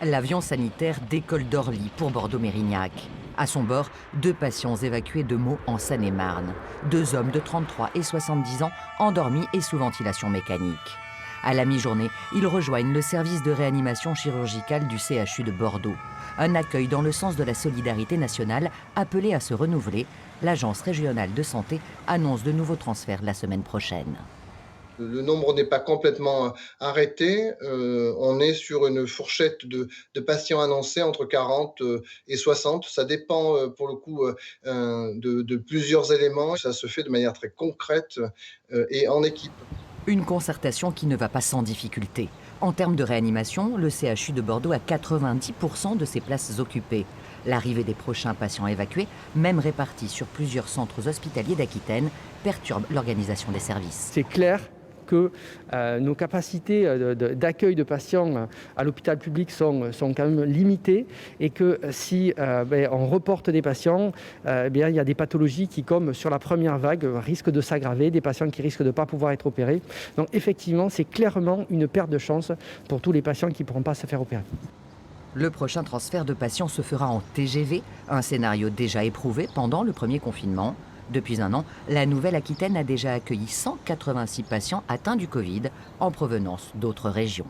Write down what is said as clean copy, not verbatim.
L'avion sanitaire décolle d'Orly pour Bordeaux-Mérignac. À son bord, 2 patients évacués de Meaux en Seine-et-Marne. 2 hommes de 33 et 70 ans endormis et sous ventilation mécanique. À la mi-journée, ils rejoignent le service de réanimation chirurgicale du CHU de Bordeaux. Un accueil dans le sens de la solidarité nationale appelé à se renouveler. L'Agence régionale de santé annonce de nouveaux transferts la semaine prochaine. Le nombre n'est pas complètement arrêté. On est sur une fourchette de patients annoncés entre 40 et 60. Ça dépend pour le coup de plusieurs éléments. Ça se fait de manière très concrète et en équipe. Une concertation qui ne va pas sans difficulté. En termes de réanimation, le CHU de Bordeaux a 90% de ses places occupées. L'arrivée des prochains patients évacués, même répartis sur plusieurs centres hospitaliers d'Aquitaine, perturbe l'organisation des services. C'est clair que nos capacités d'accueil de patients à l'hôpital public sont quand même limitées et que si on reporte des patients, il y a des pathologies qui, comme sur la première vague, risquent de s'aggraver, des patients qui risquent de ne pas pouvoir être opérés. Donc effectivement, c'est clairement une perte de chance pour tous les patients qui ne pourront pas se faire opérer. Le prochain transfert de patients se fera en TGV, un scénario déjà éprouvé pendant le premier confinement. Depuis un an, la Nouvelle-Aquitaine a déjà accueilli 186 patients atteints du Covid en provenance d'autres régions.